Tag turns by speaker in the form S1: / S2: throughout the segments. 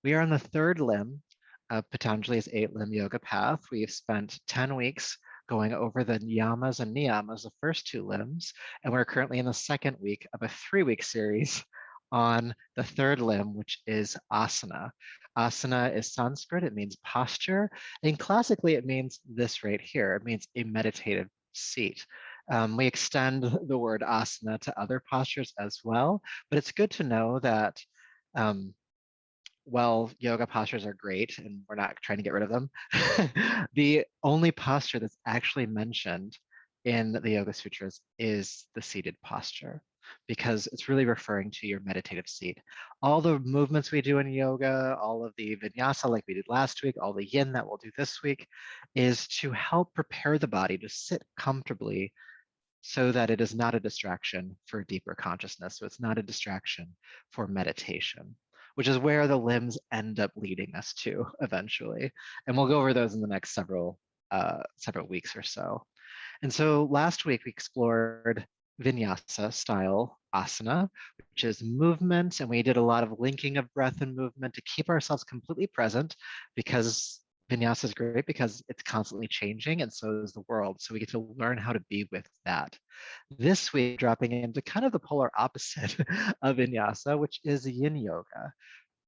S1: We are on the third limb of Patanjali's 8-limb yoga path. We've spent 10 weeks going over the yamas and niyamas, the first 2 limbs, and we're currently in the second week of a 3-week series on the third limb, which is asana. Asana is Sanskrit, it means posture, and classically it means this right here. It means a meditative seat. We extend the word asana to other postures as well, but it's good to know that while yoga postures are great and we're not trying to get rid of them, the only posture that's actually mentioned in the Yoga Sutras is the seated posture, because it's really referring to your meditative seat. All the movements we do in yoga, all of the vinyasa like we did last week, all the yin that we'll do this week, is to help prepare the body to sit comfortably so that it is not a distraction for deeper consciousness. So it's not a distraction for meditation, which is where the limbs end up leading us to eventually. And we'll go over those in the next several weeks or so. And so last week we explored vinyasa style asana, which is movement. And we did a lot of linking of breath and movement to keep ourselves completely present, because vinyasa is great because it's constantly changing, and so is the world. So we get to learn how to be with that. This week, dropping into kind of the polar opposite of vinyasa, which is yin yoga.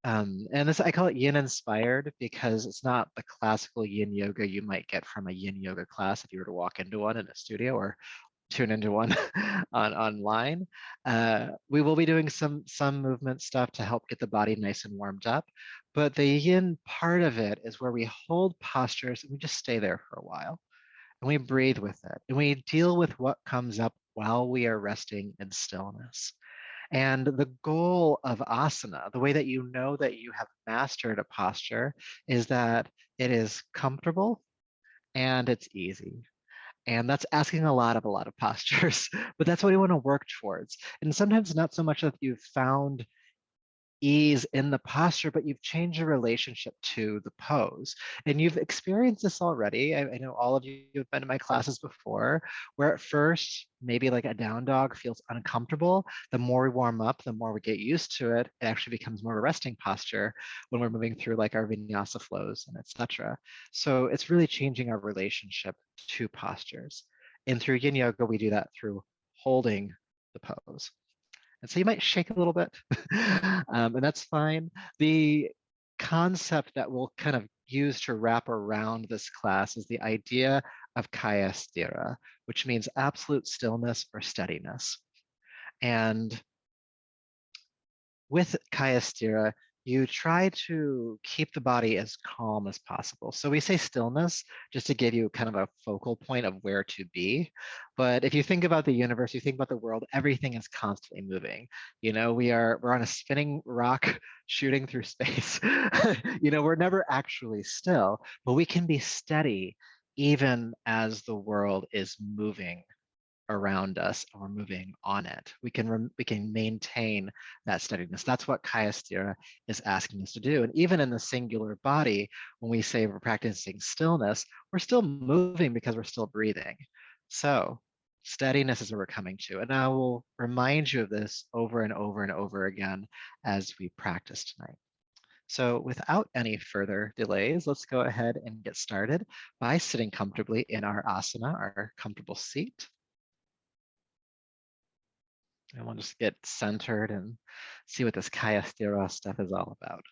S1: And this, I call it yin-inspired because it's not the classical yin yoga you might get from a yin yoga class if you were to walk into one in a studio or tune into one online. We will be doing some movement stuff to help get the body nice and warmed up. But the yin part of it is where we hold postures and we just stay there for a while. And we breathe with it. And we deal with what comes up while we are resting in stillness. And the goal of asana, the way that you know that you have mastered a posture, is that it is comfortable and it's easy. And that's asking a lot of postures, but that's what we want to work towards. And sometimes not so much that you've found ease in the posture, but you've changed your relationship to the pose. And you've experienced this already. I know all of you have been in my classes before, where at first, maybe like a down dog feels uncomfortable. The more we warm up, the more we get used to it, it actually becomes more of a resting posture when we're moving through like our vinyasa flows and etc. So it's really changing our relationship to postures. And through yin yoga, we do that through holding the pose. And so you might shake a little bit, and that's fine. The concept that we'll kind of use to wrap around this class is the idea of kaya sthira, which means absolute stillness or steadiness. And with kaya sthira, you try to keep the body as calm as possible. So we say stillness just to give you kind of a focal point of where to be. But if you think about the universe, you think about the world, everything is constantly moving. You know, we're on a spinning rock shooting through space. You know, we're never actually still, but we can be steady even as the world is moving around us or moving on it. We can maintain that steadiness. That's what kaya sthira is asking us to do. And even in the singular body, when we say we're practicing stillness, we're still moving because we're still breathing. So steadiness is what we're coming to. And I will remind you of this over and over and over again as we practice tonight. So without any further delays, let's go ahead and get started by sitting comfortably in our asana, our comfortable seat. And we'll just get centered and see what this kaya sthira stuff is all about.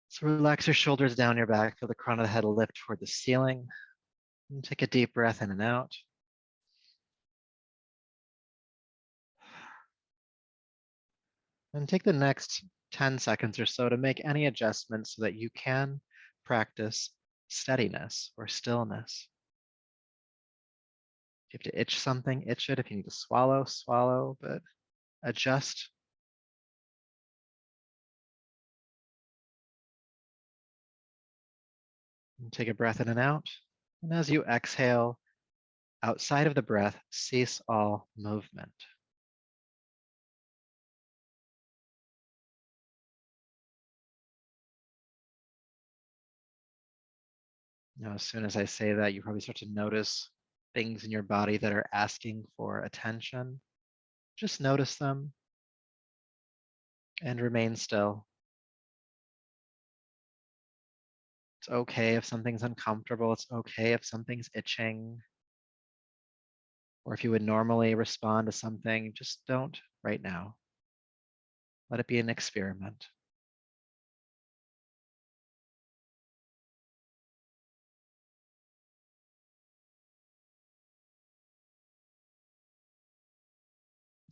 S1: So relax your shoulders down your back, feel the crown of the head lift toward the ceiling. And take a deep breath in and out. And take the next 10 seconds or so to make any adjustments so that you can practice steadiness or stillness. If you have to itch something, itch it. If you need to swallow, swallow, but adjust. And take a breath in and out. And as you exhale, outside of the breath, cease all movement. Now, as soon as I say that, you probably start to notice things in your body that are asking for attention. Just notice them and remain still. It's okay if something's uncomfortable. It's okay if something's itching. Or if you would normally respond to something, just don't right now. Let it be an experiment.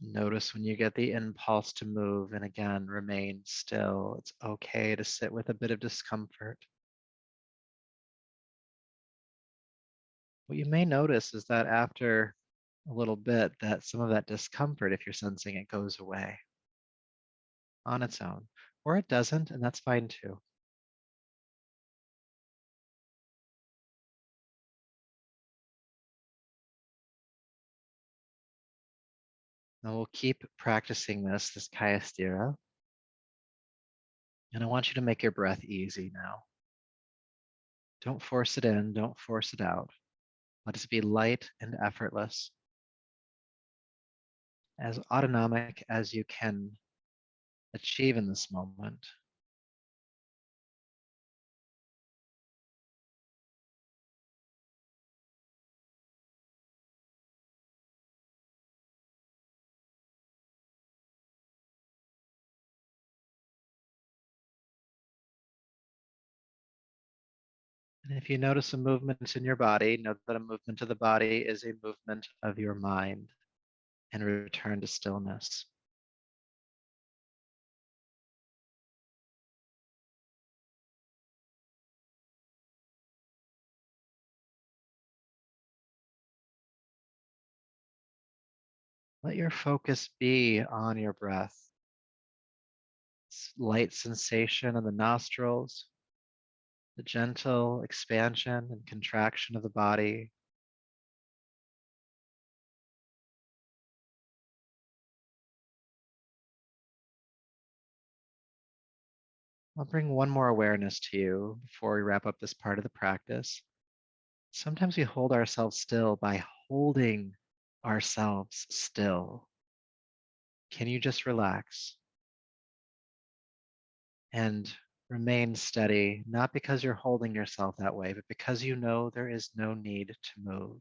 S1: Notice when you get the impulse to move, and again, remain still. It's okay to sit with a bit of discomfort. What you may notice is that after a little bit, that some of that discomfort, if you're sensing it, goes away on its own. Or it doesn't, and that's fine too. Now we'll keep practicing this Kayasthira. And I want you to make your breath easy now. Don't force it in, don't force it out. Let it be light and effortless, as autonomic as you can achieve in this moment. And if you notice a movement in your body, know that a movement of the body is a movement of your mind, and return to stillness. Let your focus be on your breath. Light sensation in the nostrils, the gentle expansion and contraction of the body. I'll bring one more awareness to you before we wrap up this part of the practice. Sometimes we hold ourselves still by holding ourselves still. Can you just relax and remain steady, not because you're holding yourself that way, but because you know there is no need to move?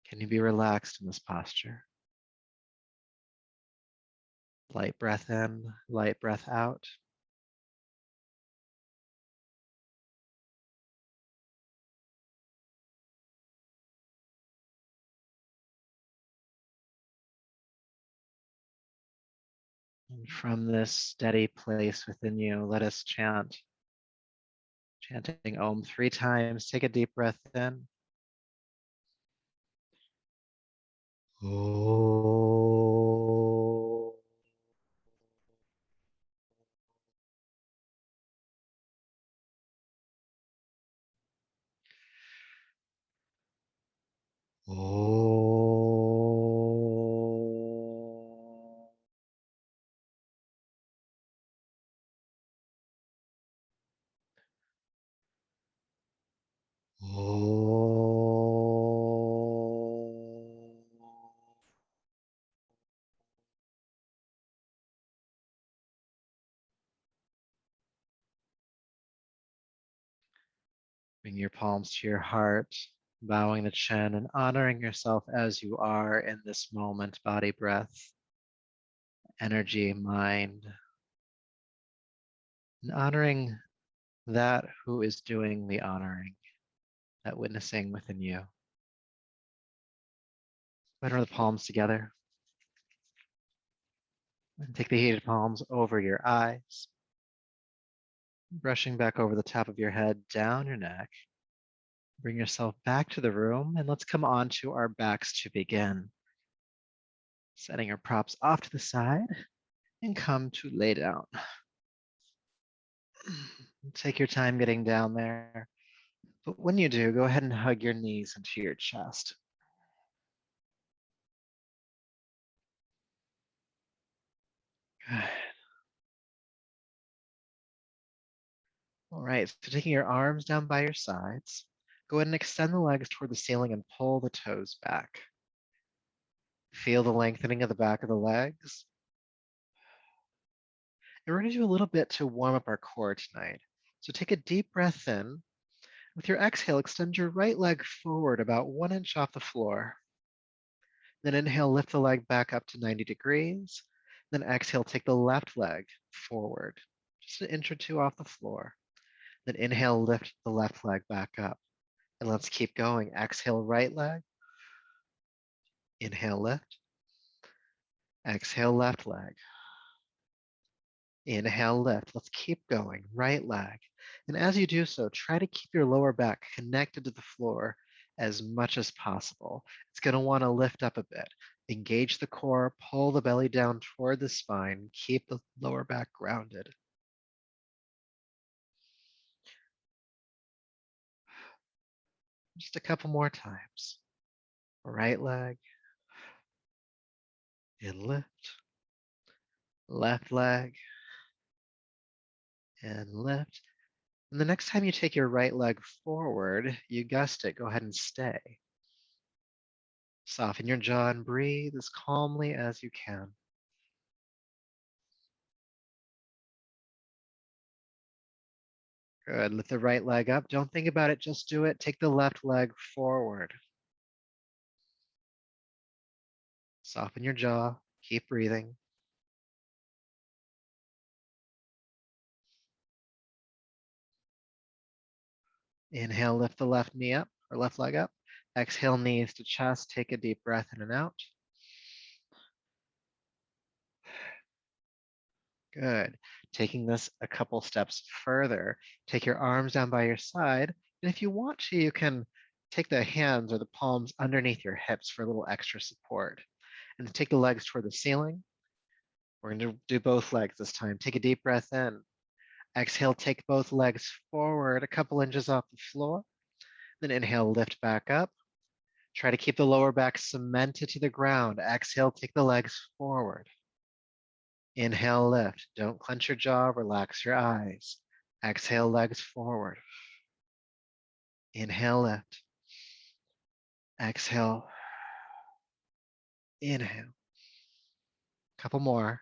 S1: Can you be relaxed in this posture? Light breath in, light breath out. And from this steady place within you, let us chanting Om 3 times. Take a deep breath in. Om. Om. Om. Bring your palms to your heart, bowing the chin and honoring yourself as you are in this moment, body, breath, energy, mind, and honoring that who is doing the honoring, that witnessing within you. Put the palms together and take the heated palms over your eyes, brushing back over the top of your head, down your neck. Bring yourself back to the room and let's come on to our backs to begin. Setting your props off to the side and come to lay down. Take your time getting down there. But when you do, go ahead and hug your knees into your chest. Good. All right, so taking your arms down by your sides, go ahead and extend the legs toward the ceiling and pull the toes back. Feel the lengthening of the back of the legs. And we're going to do a little bit to warm up our core tonight. So take a deep breath in. With your exhale, extend your right leg forward about 1 inch off the floor. Then inhale, lift the leg back up to 90 degrees. Then exhale, take the left leg forward, just 1 inch or 2 off the floor. Then inhale, lift the left leg back up. And let's keep going. Exhale, right leg. Inhale, lift. Exhale, left leg. Inhale, lift. Let's keep going. Right leg. And as you do so, try to keep your lower back connected to the floor as much as possible. It's going to want to lift up a bit. Engage the core, pull the belly down toward the spine, keep the lower back grounded. Just a couple more times. Right leg, and lift. Left leg, and lift. And the next time you take your right leg forward, you guessed it, go ahead and stay. Soften your jaw and breathe as calmly as you can. Good. Lift the right leg up. Don't think about it, just do it. Take the left leg forward. Soften your jaw. Keep breathing. Inhale, lift the left knee up or left leg up. Exhale, knees to chest. Take a deep breath in and out. Good. Taking this a couple steps further, take your arms down by your side. And if you want to, you can take the hands or the palms underneath your hips for a little extra support. And then take the legs toward the ceiling. We're going to do both legs this time. Take a deep breath in. Exhale, take both legs forward a couple inches off the floor. Then inhale, lift back up. Try to keep the lower back cemented to the ground. Exhale, take the legs forward. Inhale, lift. Don't clench your jaw, relax your eyes. Exhale, legs forward. Inhale, lift. Exhale. Inhale. Couple more.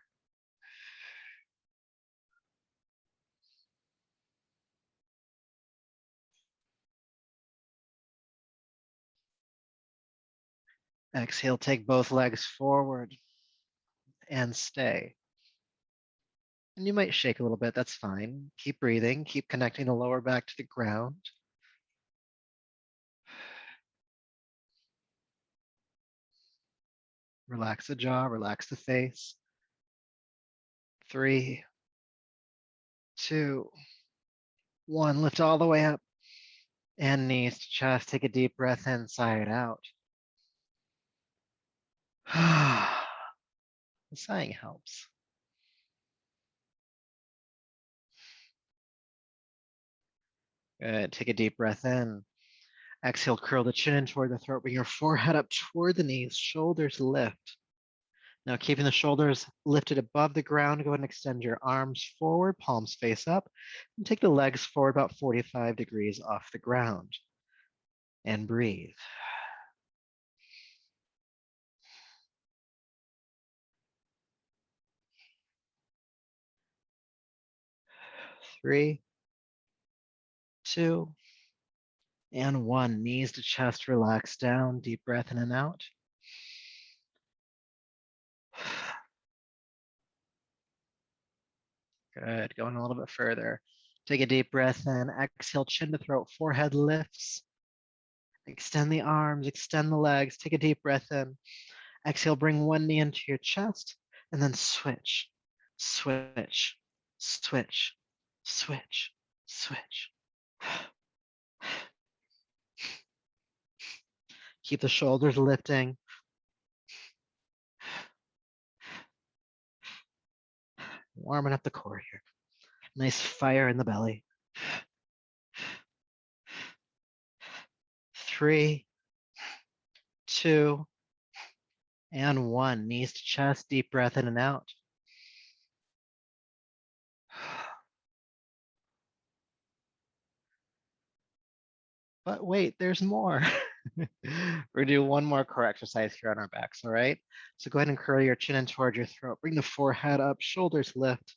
S1: Exhale, take both legs forward and stay. And you might shake a little bit, that's fine. Keep breathing, keep connecting the lower back to the ground. Relax the jaw, relax the face. 3, 2, 1. Lift all the way up. And knees to chest. Take a deep breath in, sigh it out. The sighing helps. Good. Take a deep breath in. Exhale, curl the chin in toward the throat. Bring your forehead up toward the knees. Shoulders lift. Now, keeping the shoulders lifted above the ground, go ahead and extend your arms forward, palms face up, and take the legs forward about 45 degrees off the ground. And breathe. 3, 2, and 1. Knees to chest, relax down. Deep breath in and out. Good. Going a little bit further. Take a deep breath in. Exhale, chin to throat, forehead lifts. Extend the arms, extend the legs. Take a deep breath in. Exhale, bring one knee into your chest, and then switch, switch, switch, switch, switch. Keep the shoulders lifting. Warming up the core here. Nice fire in the belly. 3, 2, and 1. Knees to chest, deep breath in and out. But wait, there's more. We're gonna do one more core exercise here on our backs, all right? So go ahead and curl your chin in toward your throat. Bring the forehead up, shoulders lift.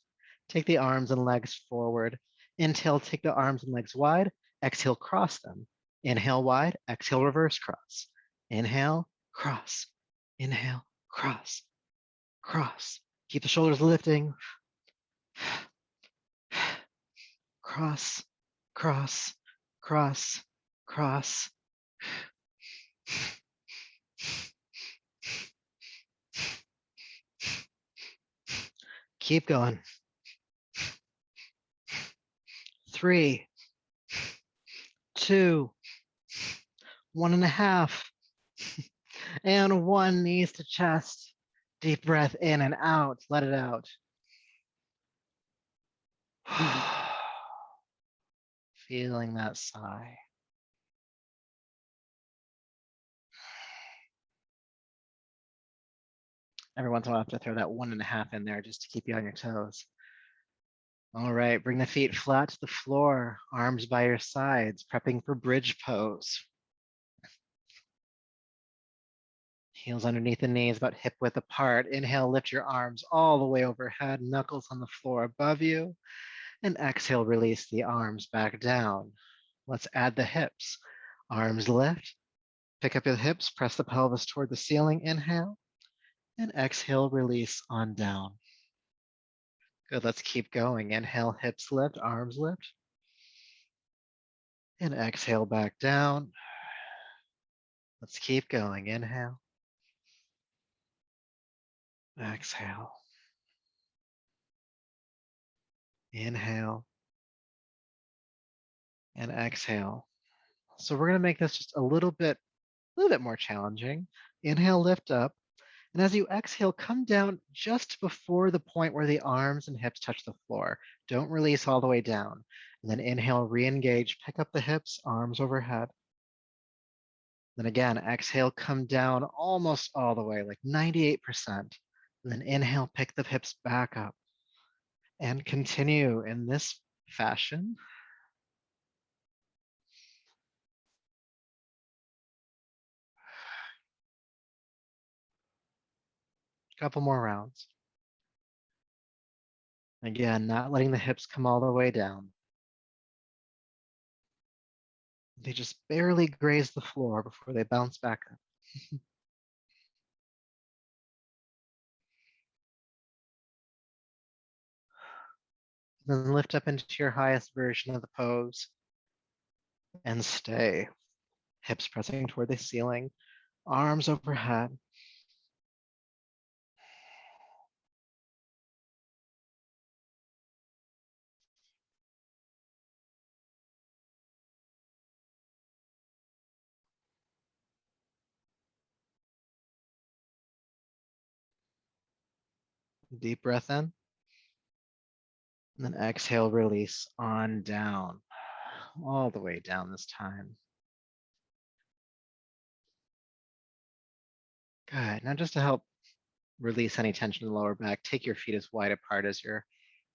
S1: Take the arms and legs forward. Inhale, take the arms and legs wide. Exhale, cross them. Inhale, wide. Exhale, reverse cross. Inhale, cross. Inhale, cross, cross. Keep the shoulders lifting. Cross, cross, cross, cross. Keep going. 3, 2, 1.5. And 1, knees to chest. Deep breath in and out. Let it out. Feeling that sigh. Every once in a while, I have to throw that 1.5 in there just to keep you on your toes. All right, bring the feet flat to the floor, arms by your sides, prepping for bridge pose. Heels underneath the knees, about hip width apart. Inhale, lift your arms all the way overhead, knuckles on the floor above you. And exhale, release the arms back down. Let's add the hips. Arms lift, pick up your hips, press the pelvis toward the ceiling. Inhale, and exhale, release on down. Good, let's keep going. Inhale, hips lift, arms lift. And exhale back down. Let's keep going. Inhale. Exhale. Inhale. And exhale. So we're going to make this just a little bit more challenging. Inhale, lift up. And as you exhale, come down just before the point where the arms and hips touch the floor. Don't release all the way down. And then inhale, re-engage, pick up the hips, arms overhead. Then again, exhale, come down almost all the way, like 98%. And then inhale, pick the hips back up. And continue in this fashion. Couple more rounds. Again, not letting the hips come all the way down. They just barely graze the floor before they bounce back up. Then lift up into your highest version of the pose and stay. Hips pressing toward the ceiling, arms overhead. Deep breath in. And then exhale, release on down. All the way down this time. Good. Now just to help release any tension in the lower back, take your feet as wide apart as your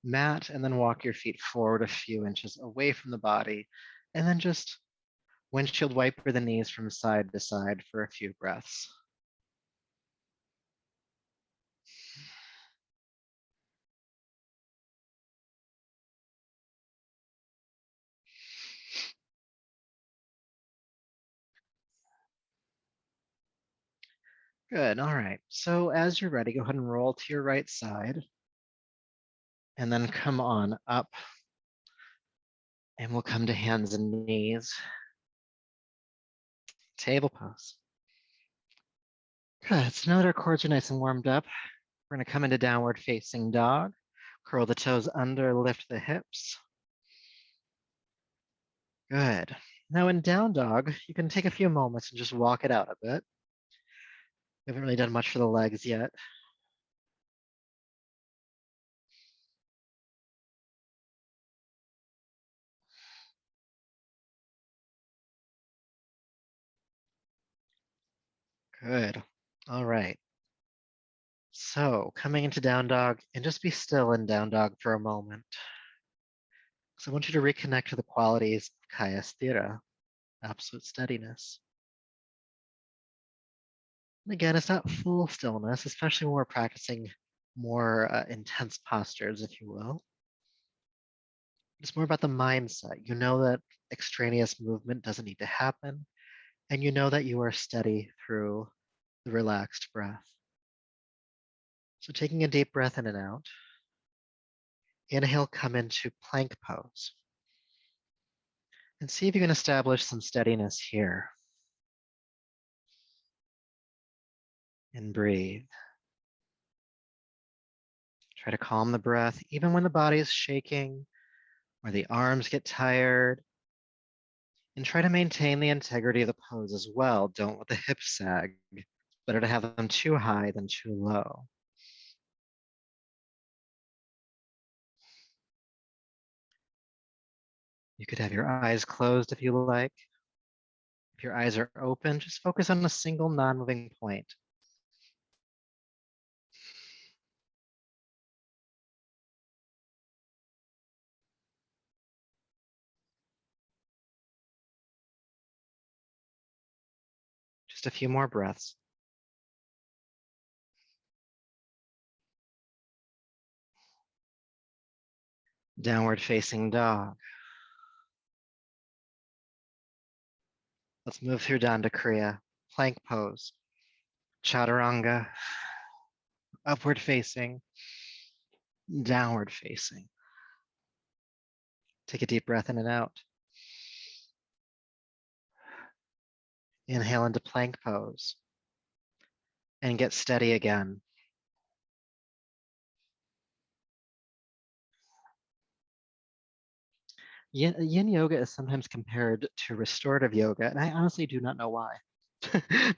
S1: mat and then walk your feet forward a few inches away from the body. And then just windshield wiper the knees from side to side for a few breaths. Good. All right. So as you're ready, go ahead and roll to your right side and then come on up. And we'll come to hands and knees. Table pose. Good. So now that our quads are nice and warmed up, we're going to come into downward facing dog. Curl the toes under, lift the hips. Good. Now in down dog, you can take a few moments and just walk it out a bit. We haven't really done much for the legs yet. Good. All right. So coming into down dog, and just be still in down dog for a moment. So I want you to reconnect to the qualities of Kaya Sthira, absolute steadiness. And again, it's not full stillness, especially when we're practicing more intense postures, if you will. It's more about the mindset. You know that extraneous movement doesn't need to happen, and you know that you are steady through the relaxed breath. So taking a deep breath in and out, inhale, come into plank pose. And see if you can establish some steadiness here. And breathe. Try to calm the breath, even when the body is shaking or the arms get tired. And try to maintain the integrity of the pose as well. Don't let the hips sag. Better to have them too high than too low. You could have your eyes closed if you like. If your eyes are open, just focus on a single non-moving point. Just a few more breaths. Downward facing dog. Let's move through Danda Kriya. Plank pose. Chaturanga. Upward facing. Downward facing. Take a deep breath in and out. Inhale into plank pose. And get steady again. Yin yoga is sometimes compared to restorative yoga, and I honestly do not know why.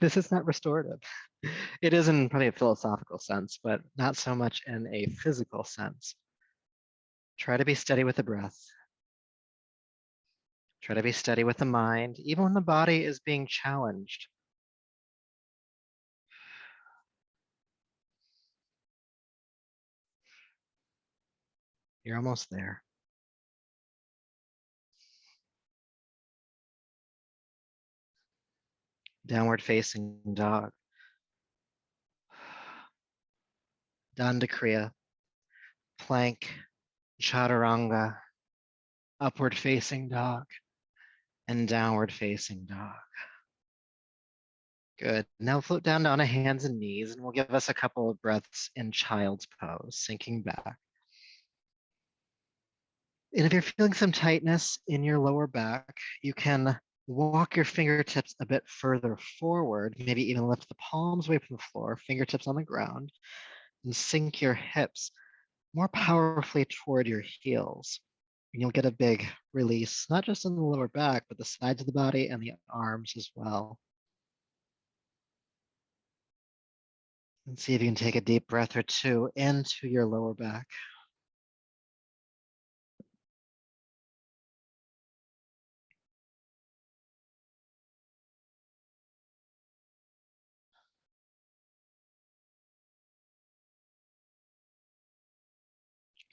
S1: This is not restorative. It is in probably a philosophical sense, but not so much in a physical sense. Try to be steady with the breath. Try to be steady with the mind, even when the body is being challenged. You're almost there. Downward facing dog. Danda Kriya. Plank. Chaturanga. Upward facing dog. And downward facing dog. Good. Now float down on hands and knees, and we'll give us a couple of breaths in child's pose, sinking back. And if you're feeling some tightness in your lower back, you can walk your fingertips a bit further forward, maybe even lift the palms away from the floor, fingertips on the ground, and sink your hips more powerfully toward your heels. And you'll get a big release, not just in the lower back, but the sides of the body and the arms as well. And see if you can take a deep breath or two into your lower back.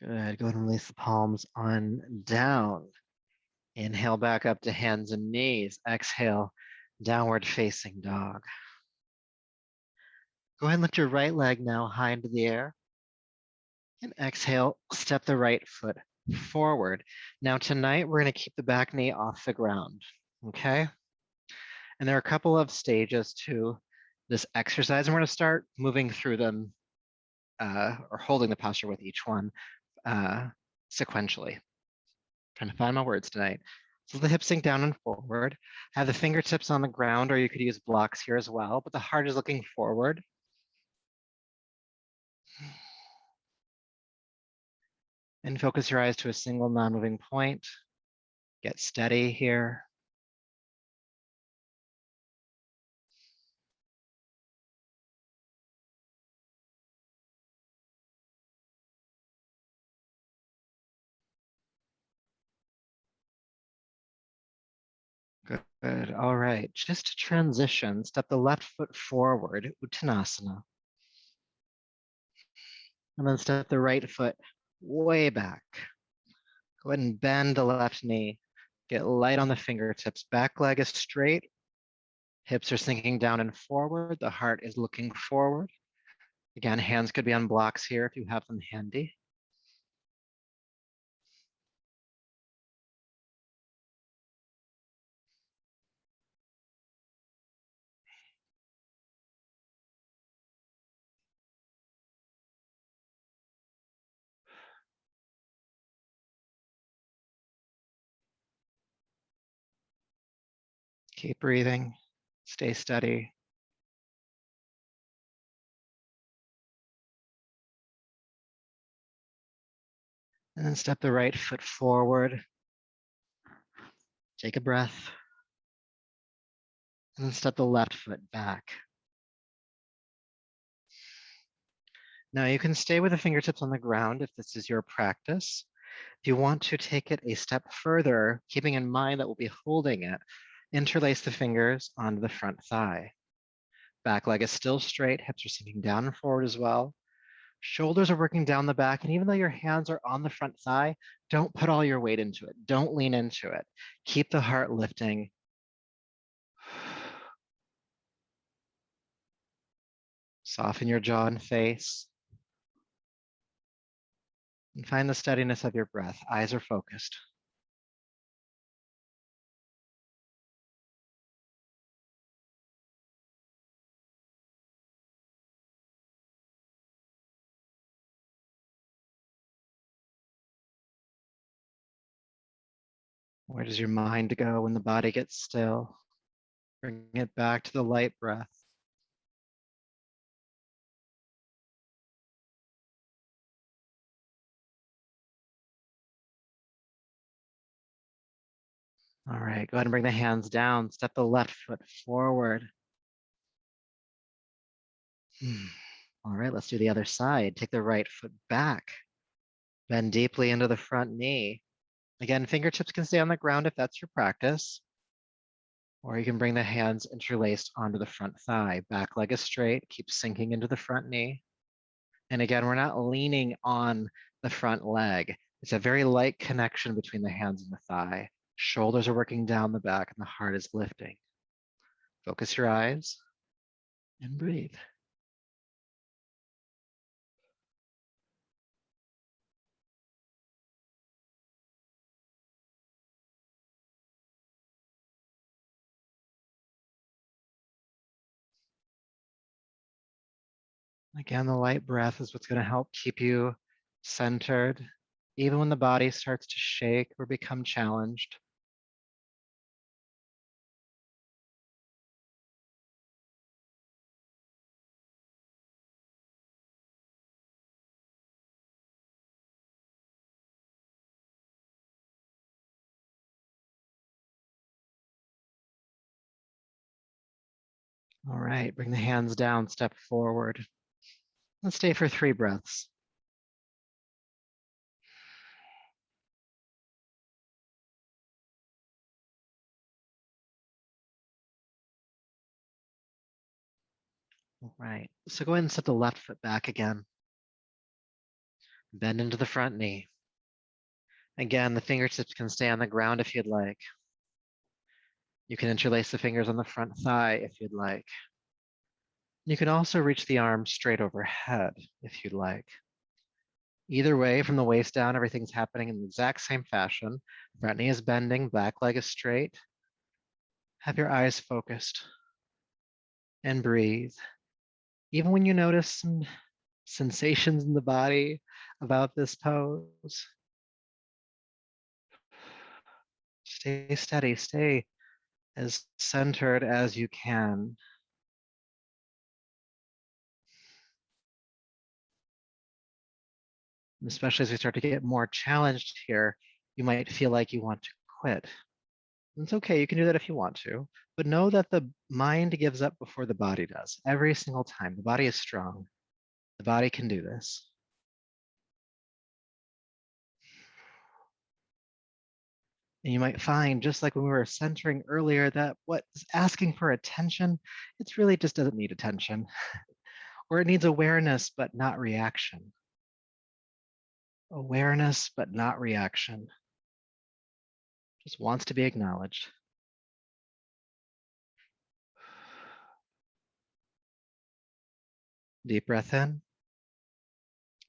S1: Good. Go ahead and release the palms on down. Inhale back up to hands and knees. Exhale, downward facing dog. Go ahead and lift your right leg now high into the air. And exhale, step the right foot forward. Now tonight, we're gonna keep the back knee off the ground, okay? And there are a couple of stages to this exercise, and we're gonna start moving through them or holding the posture with each one sequentially. Trying to find my words tonight. So the hips sink down and forward. Have the fingertips on the ground, or you could use blocks here as well, but the heart is looking forward. And focus your eyes to a single non-moving point. Get steady here. Good. All right. Just to transition, step the left foot forward, Uttanasana. And then step the right foot way back. Go ahead and bend the left knee. Get light on the fingertips. Back leg is straight. Hips are sinking down and forward. The heart is looking forward. Again, hands could be on blocks here if you have them handy. Keep breathing. Stay steady. And then step the right foot forward. Take a breath. And then step the left foot back. Now you can stay with the fingertips on the ground if this is your practice. If you want to take it a step further, keeping in mind that we'll be holding it, interlace the fingers onto the front thigh. Back leg is still straight, hips are sinking down and forward as well. Shoulders are working down the back, and even though your hands are on the front thigh, don't put all your weight into it. Don't lean into it. Keep the heart lifting. Soften your jaw and face. And find the steadiness of your breath. Eyes are focused. Where does your mind go when the body gets still? Bring it back to the light breath. All right, go ahead and bring the hands down. Step the left foot forward. All right, let's do the other side. Take the right foot back. Bend deeply into the front knee. Again, fingertips can stay on the ground if that's your practice. Or you can bring the hands interlaced onto the front thigh. Back leg is straight. Keep sinking into the front knee. And again, we're not leaning on the front leg. It's a very light connection between the hands and the thigh. Shoulders are working down the back and the heart is lifting. Focus your eyes and breathe. Again, the light breath is what's going to help keep you centered, even when the body starts to shake or become challenged. All right, bring the hands down, step forward. Let's stay for 3 breaths. All right, so go ahead and step the left foot back again. Bend into the front knee. Again, the fingertips can stay on the ground if you'd like. You can interlace the fingers on the front thigh if you'd like. You can also reach the arms straight overhead if you'd like. Either way, from the waist down, everything's happening in the exact same fashion. Front knee is bending, back leg is straight. Have your eyes focused and breathe. Even when you notice some sensations in the body about this pose, stay steady, stay as centered as you can. And especially as we start to get more challenged here, you might feel like you want to quit. It's okay, you can do that if you want to, but know that the mind gives up before the body does. Every single time. The body is strong. The body can do this. And you might find, just like when we were centering earlier, that what is asking for attention, it really just doesn't need attention. Or it needs awareness, but not reaction. Awareness, but not reaction. Just wants to be acknowledged. Deep breath in.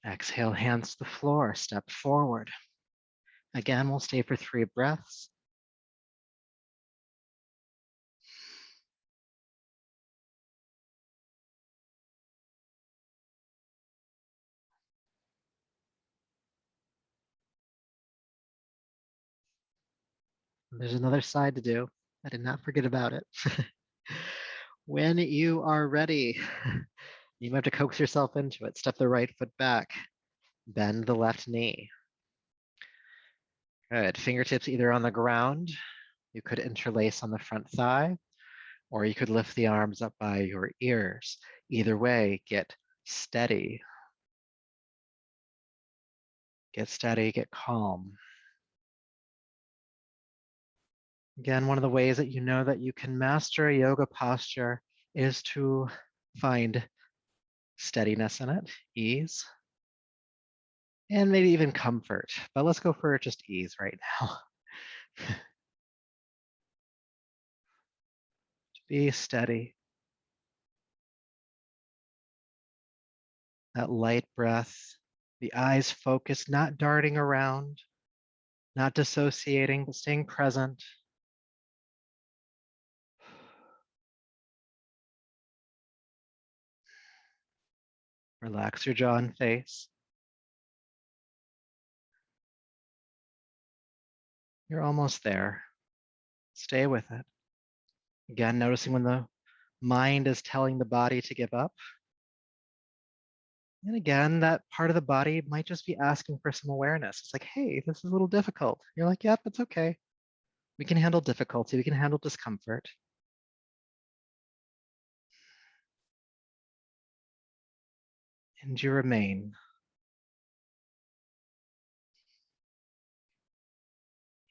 S1: Exhale, hands to the floor, step forward. Again, we'll stay for 3 breaths. There's another side to do. I did not forget about it. When you are ready, you might have to coax yourself into it. Step the right foot back. Bend the left knee. Good. Fingertips either on the ground. You could interlace on the front thigh, or you could lift the arms up by your ears. Either way, get steady. Get steady, get calm. Again, one of the ways that you know that you can master a yoga posture is to find steadiness in it, ease, and maybe even comfort. But let's go for just ease right now. Be steady. That light breath, the eyes focused, not darting around, not dissociating, but staying present. Relax your jaw and face. You're almost there. Stay with it. Again, noticing when the mind is telling the body to give up. And again, that part of the body might just be asking for some awareness. It's like, hey, this is a little difficult. You're like, yep, it's okay. We can handle difficulty. We can handle discomfort. And you remain.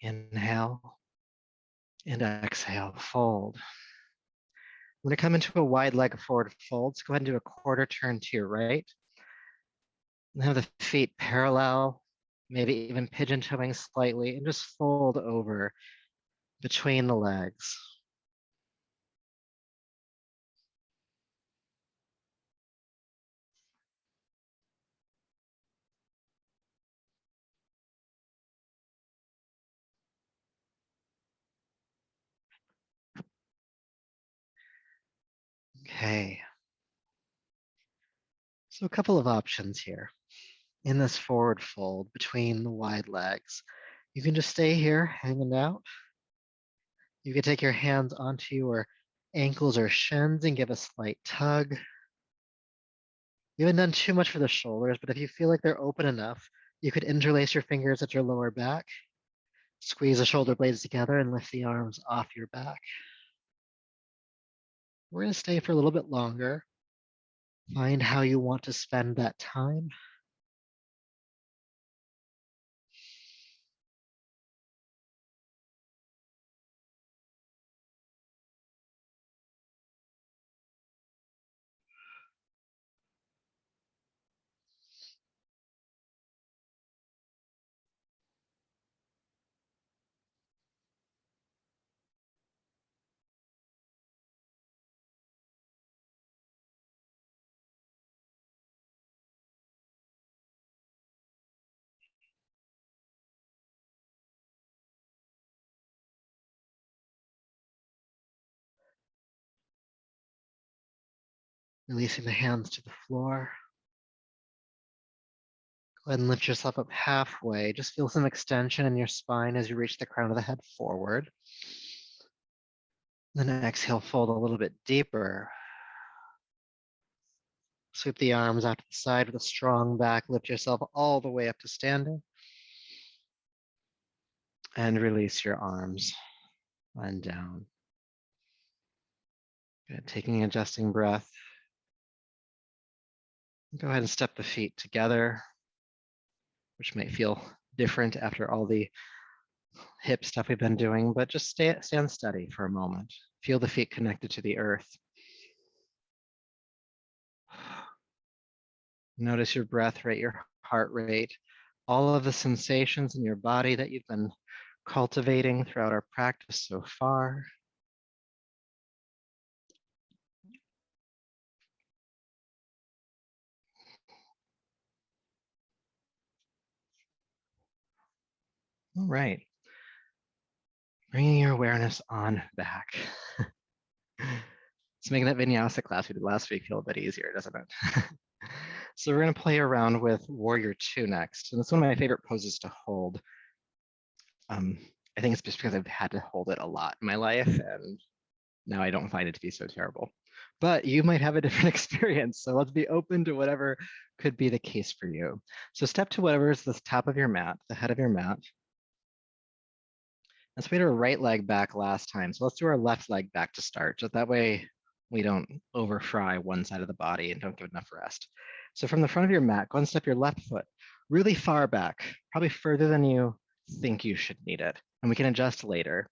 S1: Inhale and exhale, fold. We're going to come into a wide leg forward fold. So go ahead and do a quarter turn to your right. And have the feet parallel, maybe even pigeon toeing slightly, and just fold over between the legs. Okay. So a couple of options here. In this forward fold between the wide legs, you can just stay here hanging out. You can take your hands onto your ankles or shins and give a slight tug. You haven't done too much for the shoulders, but if you feel like they're open enough, you could interlace your fingers at your lower back, squeeze the shoulder blades together, and lift the arms off your back. We're going to stay for a little bit longer. Find how you want to spend that time. Releasing the hands to the floor. Go ahead and lift yourself up halfway. Just feel some extension in your spine as you reach the crown of the head forward. Then exhale, fold a little bit deeper. Sweep the arms out to the side with a strong back. Lift yourself all the way up to standing. And release your arms and down. Good. Taking an adjusting breath. Go ahead and step the feet together, which might feel different after all the hip stuff we've been doing, but just stand steady for a moment. Feel the feet connected to the earth. Notice your breath rate, your heart rate, all of the sensations in your body that you've been cultivating throughout our practice so far. All right. Bringing your awareness on back. It's making that vinyasa class we did last week feel a bit easier, doesn't it? So we're going to play around with Warrior 2 next. And it's one of my favorite poses to hold. I think it's just because I've had to hold it a lot in my life, and now I don't find it to be so terrible. But you might have a different experience, so let's be open to whatever could be the case for you. So step to whatever is the top of your mat, the head of your mat. Let's wait our right leg back last time. So let's do our left leg back to start. So that way we don't over fry one side of the body and don't give enough rest. So from the front of your mat, go and step your left foot really far back, probably further than you think you should need it. And we can adjust later.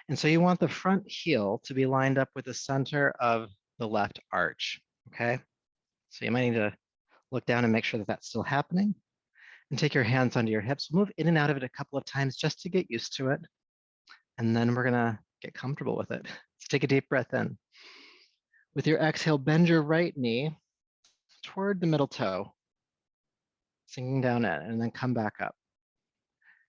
S1: And so you want the front heel to be lined up with the center of the left arch, okay? So you might need to look down and make sure that that's still happening. And take your hands onto your hips. Move in and out of it a couple of times just to get used to it. And then we're gonna get comfortable with it. Let's take a deep breath in. With your exhale, bend your right knee toward the middle toe, sinking down in, and then come back up.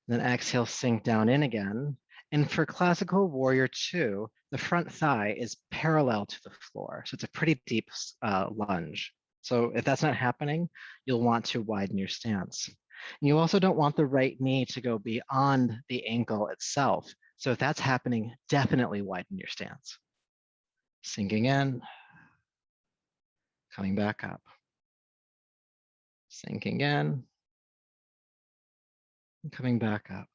S1: And then exhale, sink down in again. And for classical warrior two, the front thigh is parallel to the floor. So it's a pretty deep lunge. So if that's not happening, you'll want to widen your stance. And you also don't want the right knee to go beyond the ankle itself. So if that's happening, definitely widen your stance. Sinking in, coming back up. Sinking in, and coming back up.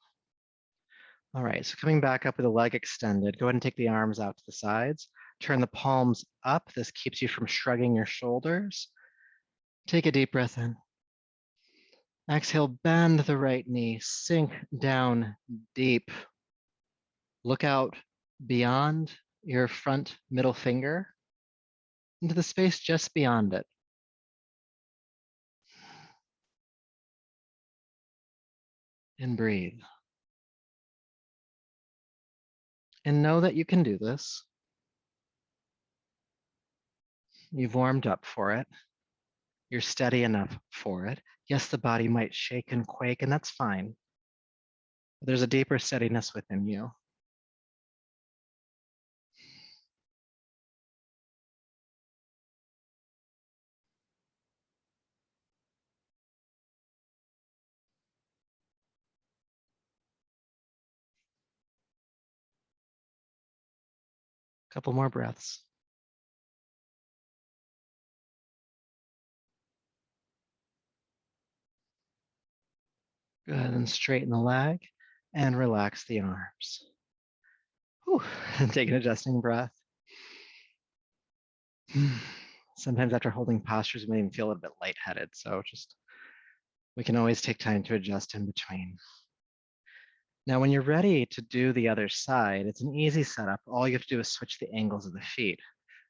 S1: All right, so coming back up with the leg extended, go ahead and take the arms out to the sides. Turn the palms up. This keeps you from shrugging your shoulders. Take a deep breath in. Exhale, bend the right knee, sink down deep. Look out beyond your front middle finger into the space just beyond it. And breathe. And know that you can do this. You've warmed up for it. You're steady enough for it. Yes, the body might shake and quake, and that's fine. But there's a deeper steadiness within you. Couple more breaths. Good, and straighten the leg and relax the arms. Whew. And take an adjusting breath. Sometimes after holding postures, we may even feel a little bit lightheaded. So we can always take time to adjust in between. Now, when you're ready to do the other side, it's an easy setup. All you have to do is switch the angles of the feet.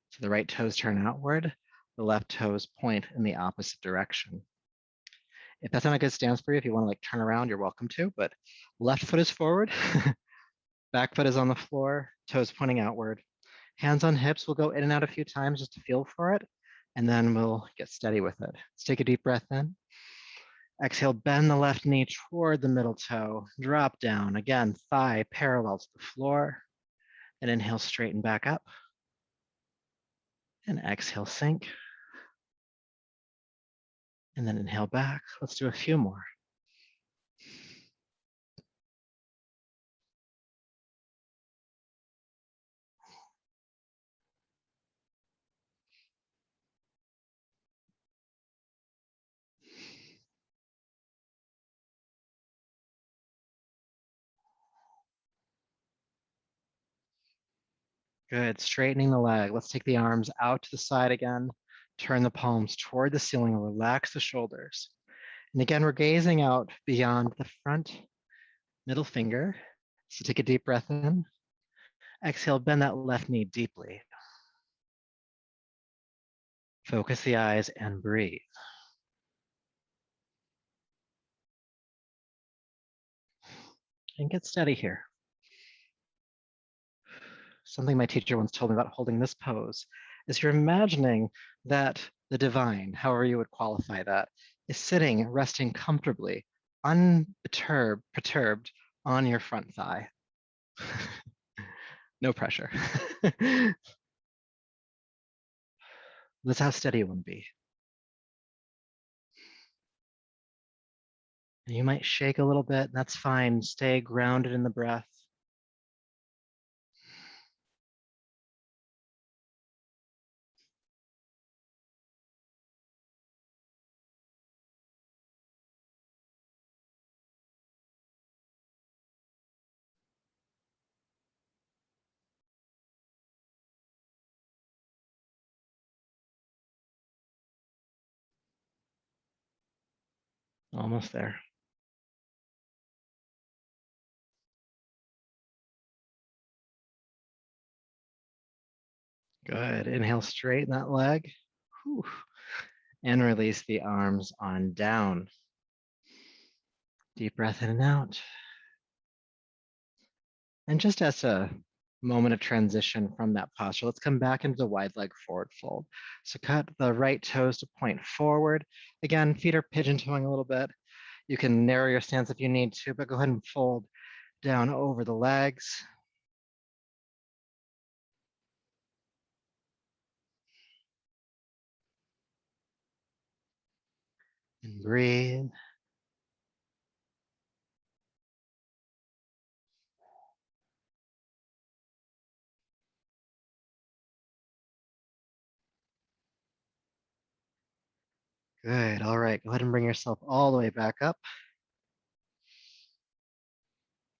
S1: So the right toes turn outward, the left toes point in the opposite direction. If that's not a good stance for you, if you want to like turn around, you're welcome to, but left foot is forward, back foot is on the floor, toes pointing outward. Hands on hips, we'll go in and out a few times just to feel for it, and then we'll get steady with it. Let's take a deep breath in. Exhale, bend the left knee toward the middle toe, drop down. Again, thigh parallel to the floor, and inhale, straighten back up. And exhale, sink. And then inhale back. Let's do a few more. Good, straightening the leg. Let's take the arms out to the side again. Turn the palms toward the ceiling, relax the shoulders. And again, we're gazing out beyond the front middle finger. So take a deep breath in. Exhale, bend that left knee deeply. Focus the eyes and breathe. And get steady here. Something my teacher once told me about holding this pose is you're imagining that the divine, however you would qualify that, is sitting, resting comfortably, perturbed on your front thigh. No pressure. That's how steady you want to be. You might shake a little bit, that's fine. Stay grounded in the breath. Almost there. Good. Inhale, straighten that leg. Whew. And release the arms on down. Deep breath in and out. And just as a moment of transition from that posture, let's come back into the wide leg forward fold. So cut the right toes to point forward. Again, feet are pigeon toeing a little bit. You can narrow your stance if you need to, but go ahead and fold down over the legs. And breathe. Good. All right. Go ahead and bring yourself all the way back up.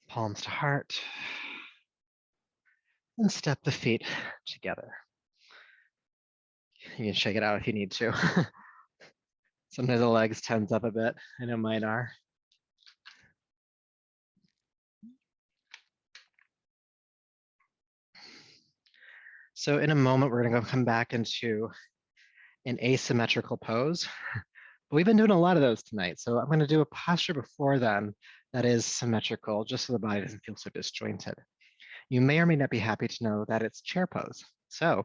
S1: Palms to heart. And step the feet together. You can shake it out if you need to. Sometimes the legs tense up a bit. I know mine are. So in a moment, we're going to come back into an asymmetrical pose. But we've been doing a lot of those tonight. So I'm going to do a posture before then that is symmetrical, just so the body doesn't feel so disjointed. You may or may not be happy to know that it's chair pose. So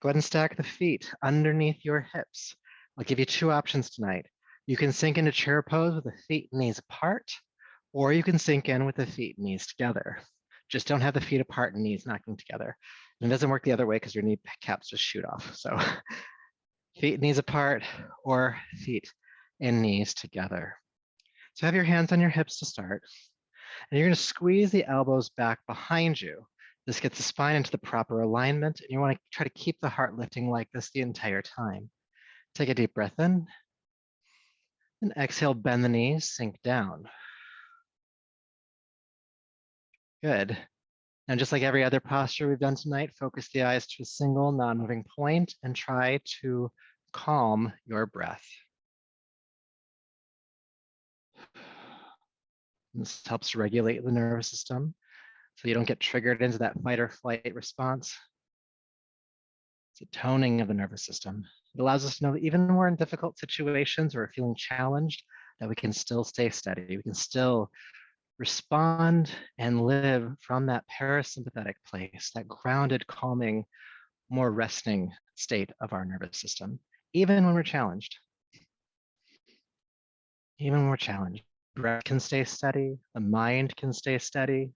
S1: go ahead and stack the feet underneath your hips. I'll give you two options tonight. You can sink into chair pose with the feet and knees apart, or you can sink in with the feet and knees together. Just don't have the feet apart and knees knocking together. And it doesn't work the other way because your knee caps just shoot off. So feet and knees apart or feet and knees together. So have your hands on your hips to start. And you're going to squeeze the elbows back behind you. This gets the spine into the proper alignment. And you want to try to keep the heart lifting like this the entire time. Take a deep breath in. And exhale, bend the knees, sink down. Good. And just like every other posture we've done tonight, focus the eyes to a single non-moving point and try to calm your breath. This helps regulate the nervous system so you don't get triggered into that fight or flight response. It's a toning of the nervous system. It allows us to know that even when we're in difficult situations or feeling challenged, that we can still stay steady. We can still respond and live from that parasympathetic place, that grounded, calming, more resting state of our nervous system, even when we're challenged. Even when we're challenged, breath can stay steady, the mind can stay steady.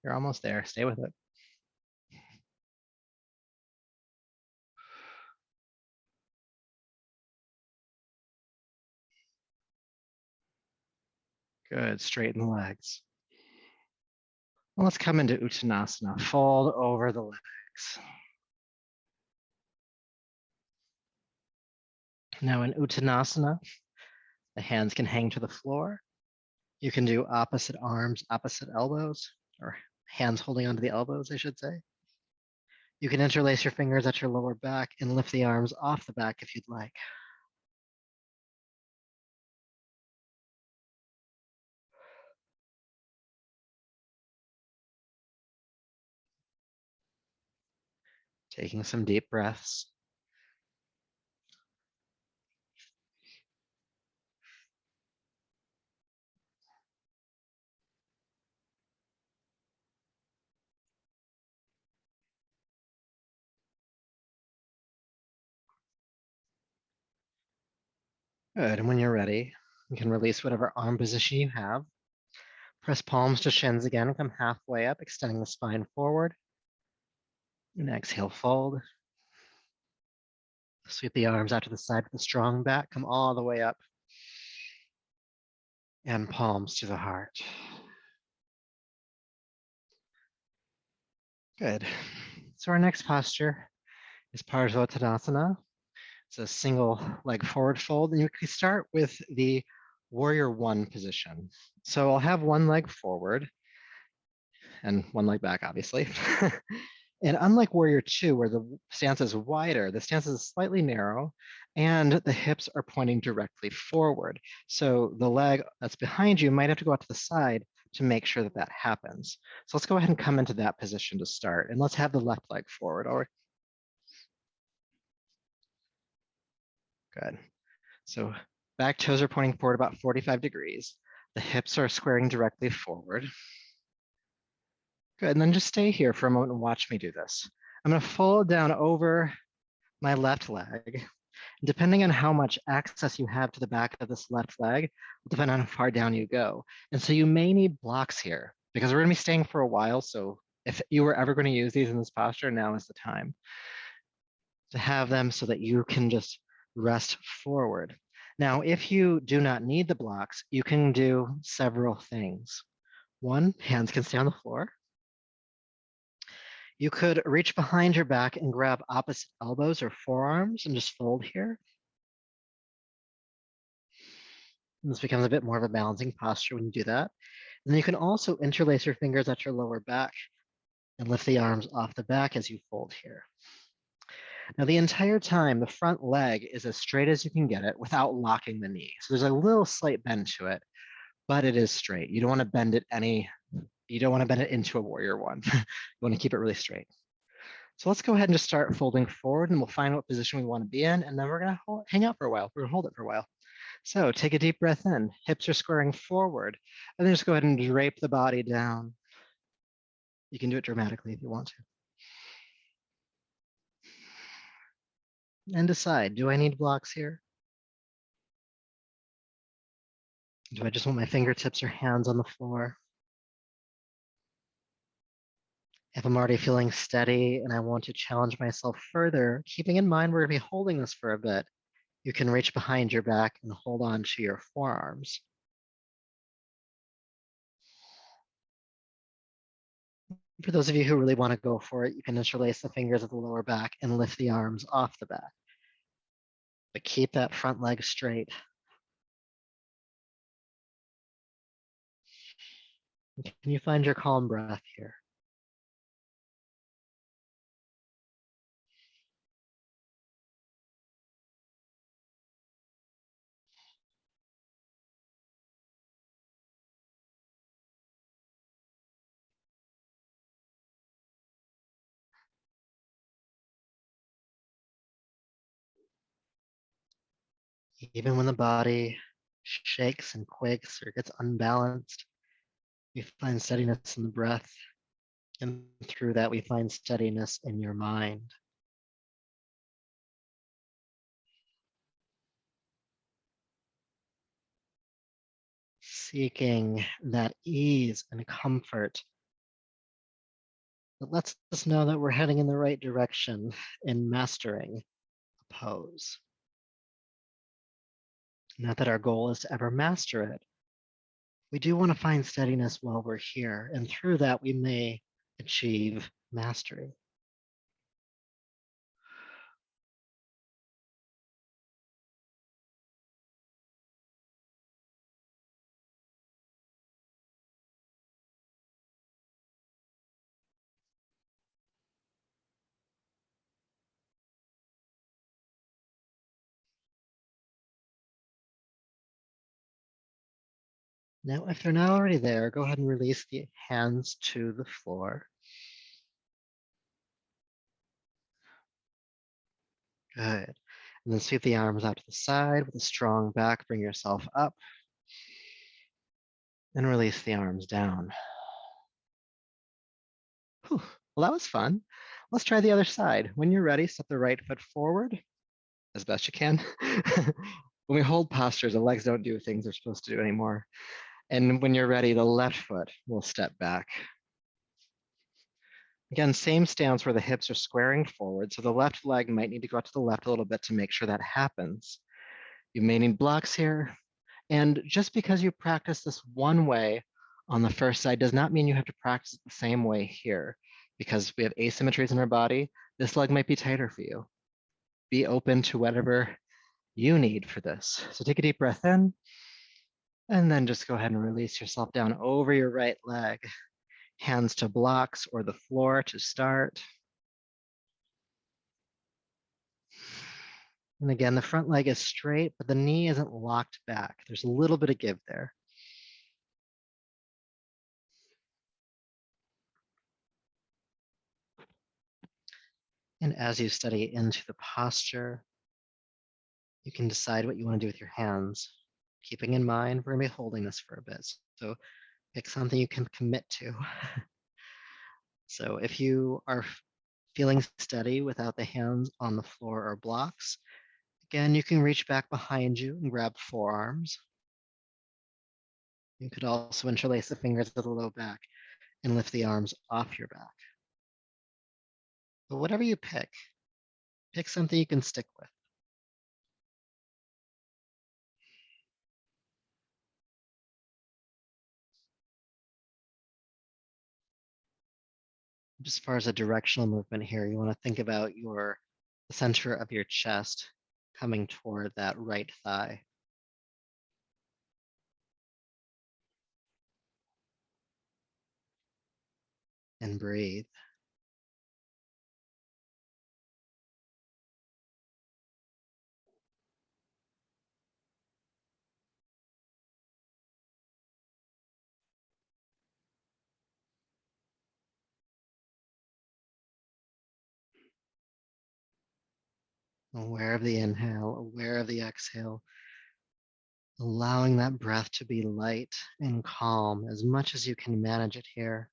S1: You're almost there. Stay with it. Good. Straighten the legs. Well, let's come into Uttanasana. Fold over the legs. Now in Uttanasana, the hands can hang to the floor. You can do opposite arms, opposite elbows, or hands holding onto the elbows, I should say. You can interlace your fingers at your lower back and lift the arms off the back if you'd like. Taking some deep breaths. Good, and when you're ready, you can release whatever arm position you have. Press palms to shins again, come halfway up, extending the spine forward. And exhale, fold. Sweep the arms out to the side with a strong back, come all the way up. And palms to the heart. Good. So our next posture is Tadasana. It's a single leg forward fold. And you can start with the warrior one position. So I'll have one leg forward and one leg back, obviously. And unlike Warrior Two, where the stance is wider, the stance is slightly narrow and the hips are pointing directly forward. So the leg that's behind you might have to go out to the side to make sure that that happens. So let's go ahead and come into that position to start. And let's have the left leg forward. All right. Good. So back toes are pointing forward about 45 degrees. The hips are squaring directly forward. Good, and then just stay here for a moment and watch me do this. I'm gonna fold down over my left leg. Depending on how much access you have to the back of this left leg, will depend on how far down you go. And so you may need blocks here because we're gonna be staying for a while. So if you were ever gonna use these in this posture, now is the time to have them so that you can just rest forward. Now, if you do not need the blocks, you can do several things. One, hands can stay on the floor. You could reach behind your back and grab opposite elbows or forearms and just fold here. And this becomes a bit more of a balancing posture when you do that. And then you can also interlace your fingers at your lower back and lift the arms off the back as you fold here. Now, the entire time, the front leg is as straight as you can get it without locking the knee. So there's a little slight bend to it, but it is straight. You don't want to bend it into a warrior one. You want to keep it really straight. So let's go ahead and just start folding forward and we'll find what position we want to be in. And then we're going to hang out for a while. We're going to hold it for a while. So take a deep breath in. Hips are squaring forward. And then just go ahead and drape the body down. You can do it dramatically if you want to. And decide, do I need blocks here? Do I just want my fingertips or hands on the floor? If I'm already feeling steady and I want to challenge myself further, keeping in mind we're going to be holding this for a bit, you can reach behind your back and hold on to your forearms. For those of you who really want to go for it, you can interlace the fingers at the lower back and lift the arms off the back. But keep that front leg straight. Can you find your calm breath here? Even when the body shakes and quakes or gets unbalanced, we find steadiness in the breath. And through that, we find steadiness in your mind. Seeking that ease and comfort that lets us know that we're heading in the right direction in mastering a pose. Not that our goal is to ever master it. We do want to find steadiness while we're here, and through that, we may achieve mastery. Now, if they're not already there, go ahead and release the hands to the floor. Good. And then sweep the arms out to the side with a strong back. Bring yourself up. And release the arms down. Whew. Well, that was fun. Let's try the other side. When you're ready, step the right foot forward as best you can. When we hold postures, the legs don't do things they're supposed to do anymore. And when you're ready, the left foot will step back. Again, same stance where the hips are squaring forward. So the left leg might need to go out to the left a little bit to make sure that happens. You may need blocks here. And just because you practice this one way on the first side does not mean you have to practice it the same way here. Because we have asymmetries in our body, this leg might be tighter for you. Be open to whatever you need for this. So take a deep breath in, and then just go ahead and release yourself down over your right leg. Hands to blocks or the floor to start. And again, the front leg is straight, but the knee isn't locked back. There's a little bit of give there. And as you study into the posture, you can decide what you want to do with your hands, keeping in mind we're going to be holding this for a bit. So pick something you can commit to. So if you are feeling steady without the hands on the floor or blocks, again, you can reach back behind you and grab forearms. You could also interlace the fingers at the low back and lift the arms off your back. But whatever you pick something you can stick with. Just as far as a directional movement here, you want to think about the center of your chest coming toward that right thigh. And breathe. Aware of the inhale, aware of the exhale, allowing that breath to be light and calm as much as you can manage it here.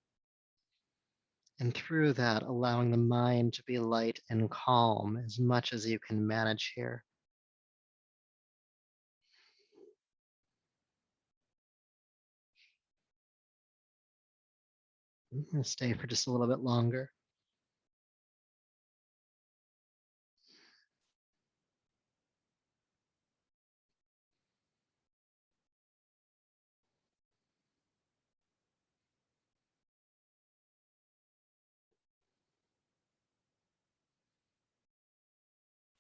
S1: And through that, allowing the mind to be light and calm as much as you can manage here. I'm going to stay for just a little bit longer.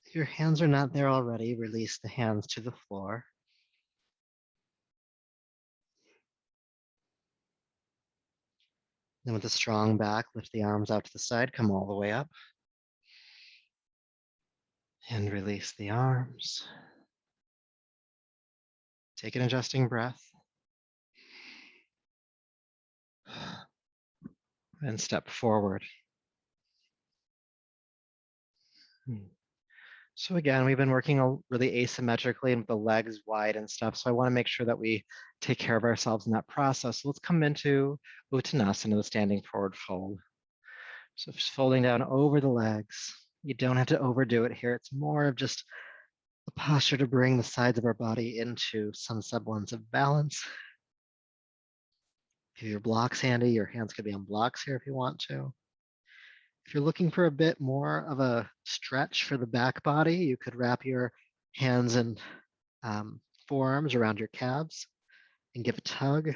S1: If your hands are not there already, release the hands to the floor. Then with a strong back, lift the arms out to the side, come all the way up. And release the arms. Take an adjusting breath. And step forward. So again, we've been working really asymmetrically and with the legs wide and stuff. So I want to make sure that we take care of ourselves in that process. So let's come into Uttanasana, the standing forward fold. So just folding down over the legs. You don't have to overdo it here. It's more of just a posture to bring the sides of our body into some semblance of balance. If your blocks handy, your hands could be on blocks here if you want to. If you're looking for a bit more of a stretch for the back body, you could wrap your hands and forearms around your calves and give a tug.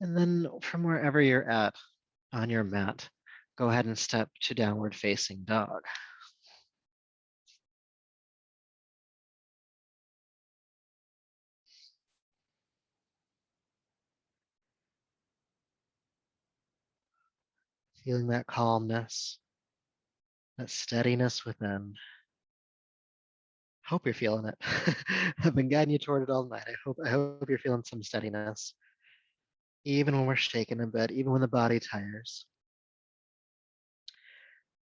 S1: And then from wherever you're at on your mat, go ahead and step to downward facing dog. Feeling that calmness, that steadiness within. Hope you're feeling it. I've been guiding you toward it all night. I hope you're feeling some steadiness. Even when we're shaking a bit, even when the body tires.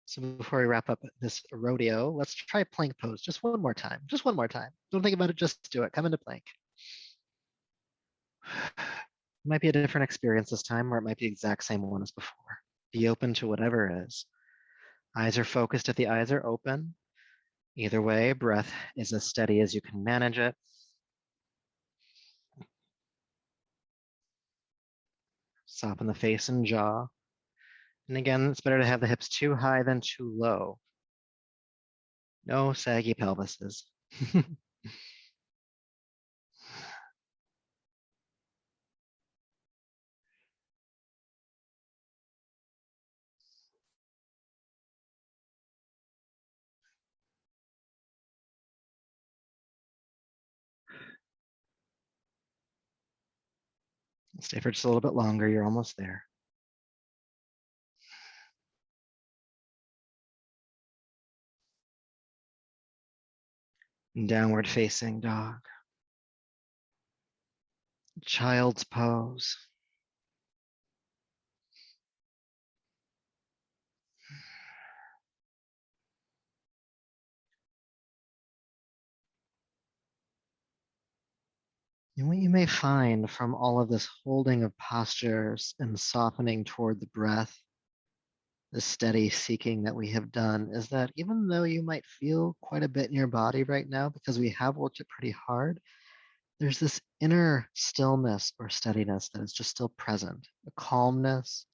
S1: So before we wrap up this rodeo, let's try plank pose just one more time. Just one more time. Don't think about it, just do it. Come into plank. It might be a different experience this time, or it might be the exact same one as before. Be open to whatever is. Eyes are focused if the eyes are open. Either way, breath is as steady as you can manage it. Soften the face and jaw. And again, it's better to have the hips too high than too low. No saggy pelvises. Stay for just a little bit longer. You're almost there. Downward facing dog. Child's pose. And what you may find from all of this holding of postures and softening toward the breath, the steady seeking that we have done, is that even though you might feel quite a bit in your body right now, because we have worked it pretty hard, there's this inner stillness or steadiness that is just still present, a calmness.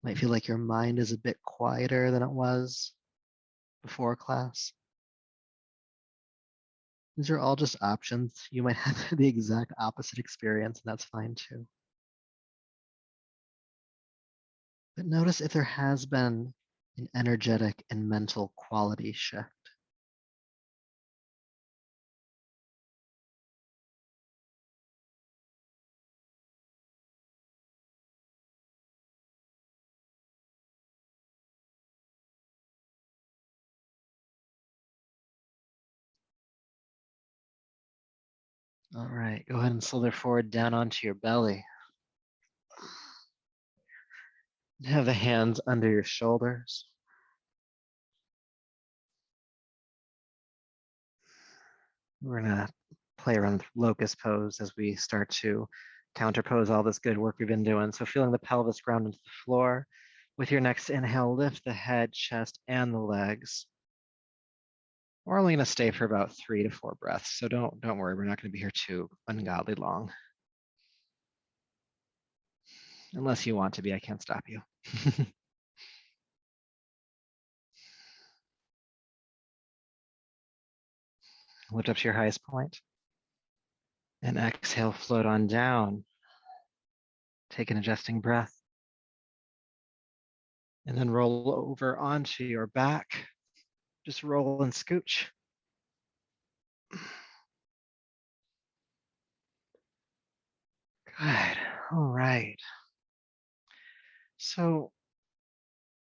S1: Might feel like your mind is a bit quieter than it was before class. These are all just options. You might have the exact opposite experience, and that's fine too. But notice if there has been an energetic and mental quality shift. All right, go ahead and slither forward down onto your belly. Have the hands under your shoulders. We're gonna play around with Locust Pose as we start to counterpose all this good work we've been doing. So feeling the pelvis ground into the floor. With your next inhale, lift the head, chest, and the legs. We're only gonna stay for about 3 to 4 breaths, so don't worry, we're not gonna be here too ungodly long. Unless you want to be, I can't stop you. Lift up to your highest point. And exhale, float on down. Take an adjusting breath. And then roll over onto your back. Just roll and scooch. Good. All right. So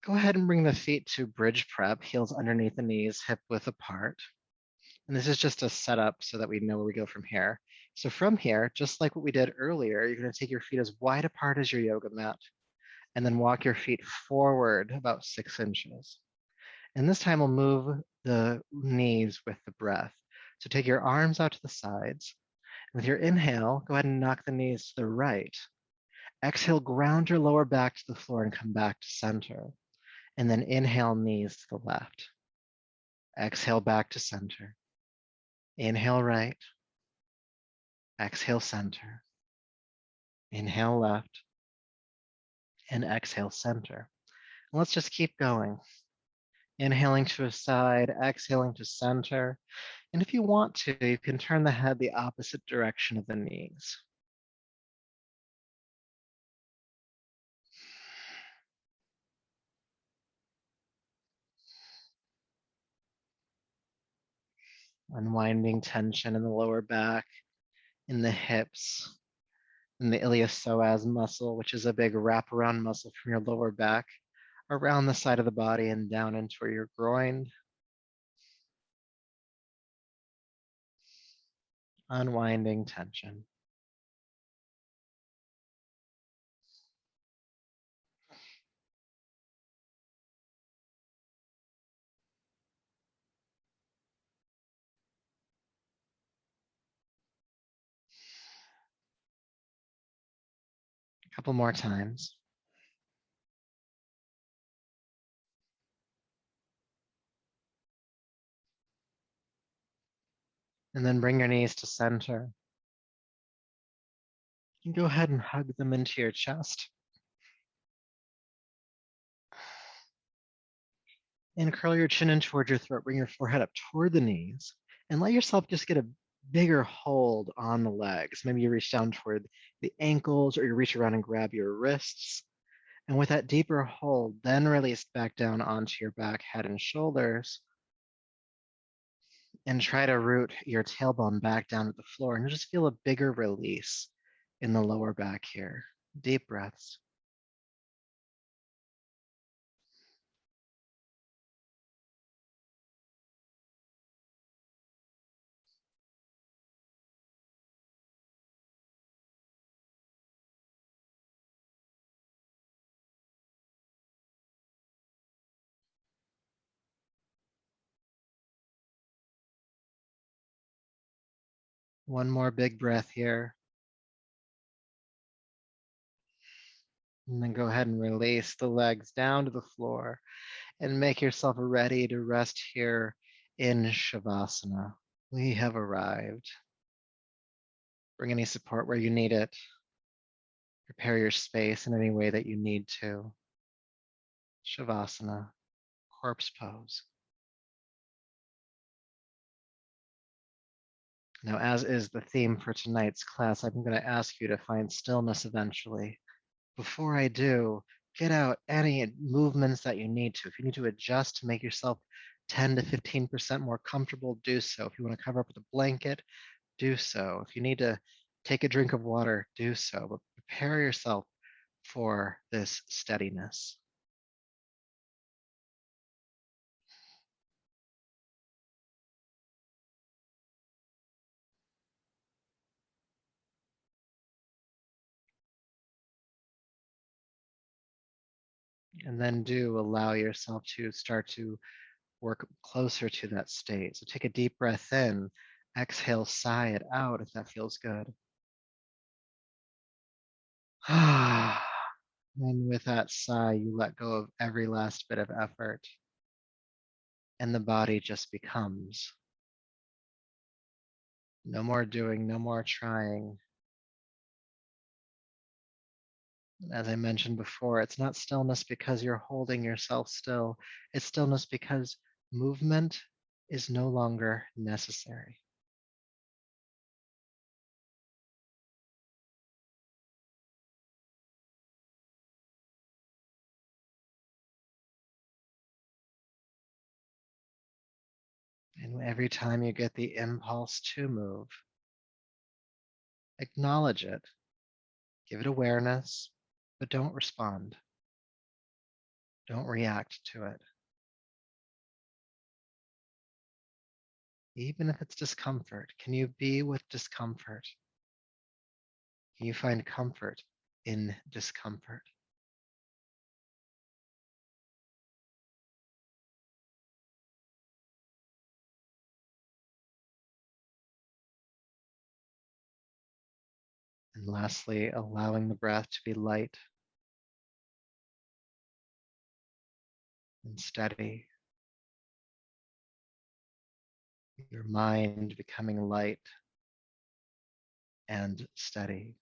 S1: go ahead and bring the feet to bridge prep, heels underneath the knees, hip width apart. And this is just a setup so that we know where we go from here. So from here, just like what we did earlier, you're going to take your feet as wide apart as your yoga mat and then walk your feet forward about 6 inches. And this time we'll move the knees with the breath. So take your arms out to the sides. With your inhale, go ahead and knock the knees to the right. Exhale, ground your lower back to the floor and come back to center. And then inhale, knees to the left. Exhale, back to center. Inhale, right. Exhale, center. Inhale, left. And exhale, center. And let's just keep going. Inhaling to a side, exhaling to center. And if you want to, you can turn the head the opposite direction of the knees. Unwinding tension in the lower back, in the hips, in the iliopsoas muscle, which is a big wraparound muscle from your lower back, around the side of the body and down into your groin. Unwinding tension. A couple more times. And then bring your knees to center. And go ahead and hug them into your chest. And curl your chin in towards your throat. Bring your forehead up toward the knees. And let yourself just get a bigger hold on the legs. Maybe you reach down toward the ankles or you reach around and grab your wrists. And with that deeper hold, then release back down onto your back, head, and shoulders. And try to root your tailbone back down to the floor and just feel a bigger release in the lower back here. Deep breaths. One more big breath here. And then go ahead and release the legs down to the floor and make yourself ready to rest here in Shavasana. We have arrived. Bring any support where you need it. Prepare your space in any way that you need to. Shavasana, corpse pose. Now, as is the theme for tonight's class, I'm going to ask you to find stillness eventually. Before I do, get out any movements that you need to. If you need to adjust to make yourself 10 to 15% more comfortable, do so. If you want to cover up with a blanket, do so. If you need to take a drink of water, do so. But prepare yourself for this steadiness. And then do allow yourself to start to work closer to that state. So take a deep breath in, exhale, sigh it out if that feels good. And with that sigh, you let go of every last bit of effort, and the body just becomes. No more doing, no more trying. As I mentioned before, it's not stillness because you're holding yourself still. It's stillness because movement is no longer necessary. And every time you get the impulse to move, acknowledge it, give it awareness, but don't respond. Don't react to it. Even if it's discomfort, can you be with discomfort? Can you find comfort in discomfort? And lastly, allowing the breath to be light and steady. Your mind becoming light and steady.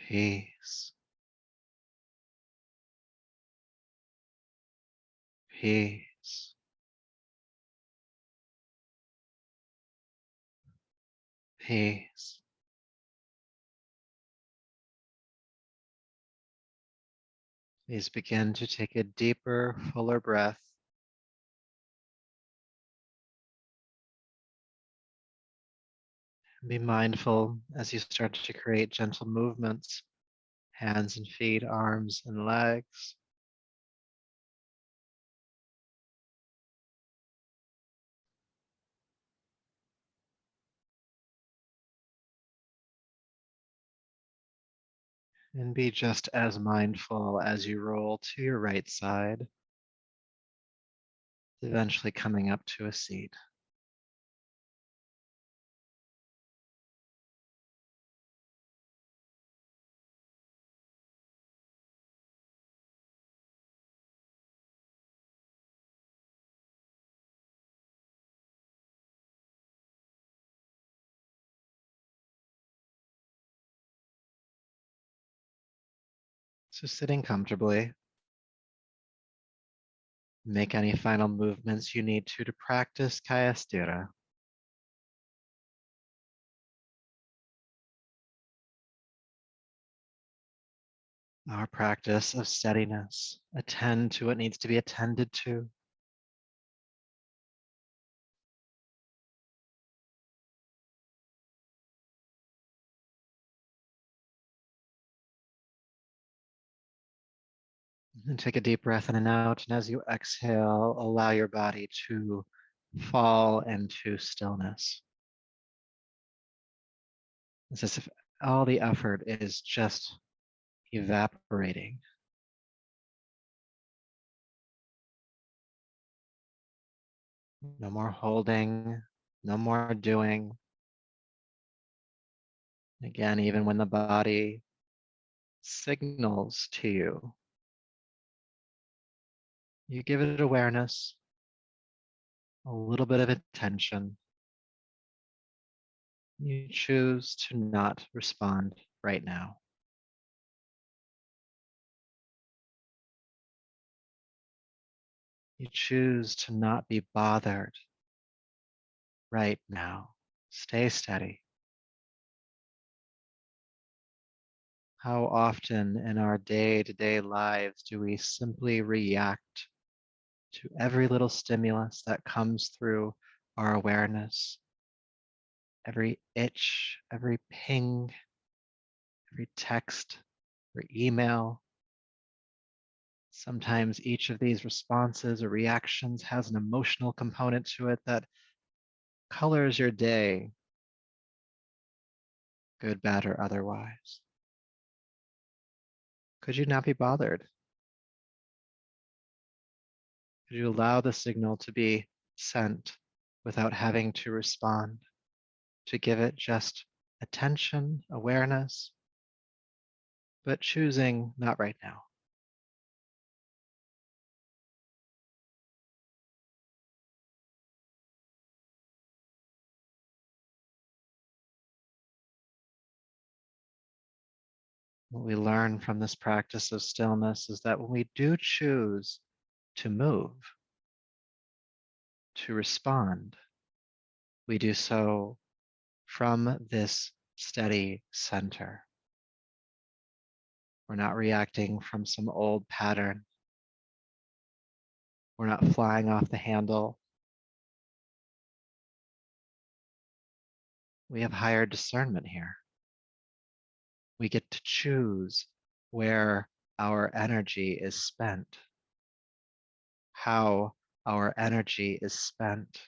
S1: peace, peace, peace. Please begin to take a deeper, fuller breath. Be mindful as you start to create gentle movements, hands and feet, arms and legs. And be just as mindful as you roll to your right side, eventually coming up to a seat. So sitting comfortably, make any final movements you need to practice Kayasthira. Our practice of steadiness. Attend to what needs to be attended to. And take a deep breath in and out. And as you exhale, allow your body to fall into stillness. It's as if all the effort is just evaporating. No more holding, no more doing. Again, even when the body signals to you, you give it awareness, a little bit of attention. You choose to not respond right now. You choose to not be bothered right now. Stay steady. How often in our day-to-day lives do we simply react to every little stimulus that comes through our awareness? Every itch, every ping, every text or email. Sometimes each of these responses or reactions has an emotional component to it that colors your day, good, bad, or otherwise. Could you not be bothered? Could you allow the signal to be sent without having to respond, to give it just attention, awareness, but choosing not right now? What we learn from this practice of stillness is that when we do choose to move, to respond, we do so from this steady center. We're not reacting from some old pattern. We're not flying off the handle. We have higher discernment here. We get to choose where our energy is spent, how our energy is spent.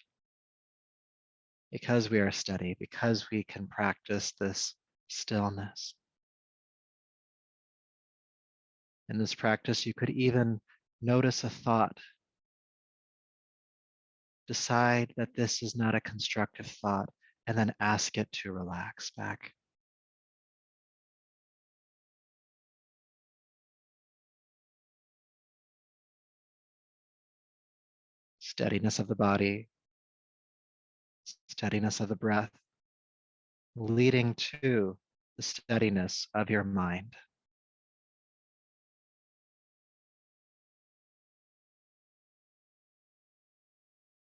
S1: Because we are steady, because we can practice this stillness. In this practice, you could even notice a thought. Decide that this is not a constructive thought, and then ask it to relax back. Steadiness of the body, steadiness of the breath, leading to the steadiness of your mind.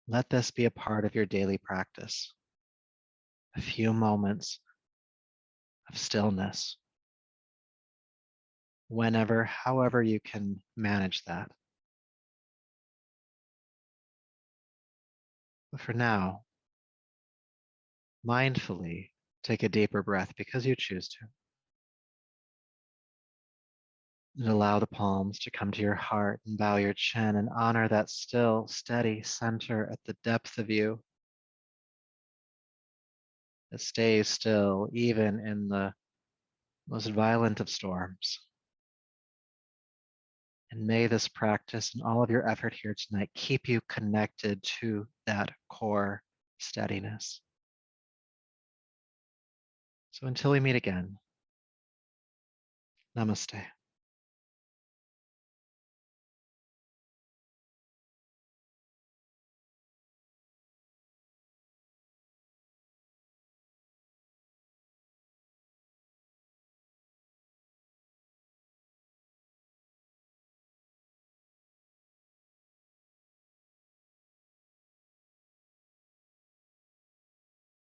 S1: Let this be a part of your daily practice. A few moments of stillness, whenever, however you can manage that. But for now, mindfully take a deeper breath because you choose to. And allow the palms to come to your heart and bow your chin and honor that still, steady center at the depth of you that stays still even in the most violent of storms. And may this practice and all of your effort here tonight keep you connected to that core steadiness. So until we meet again, namaste.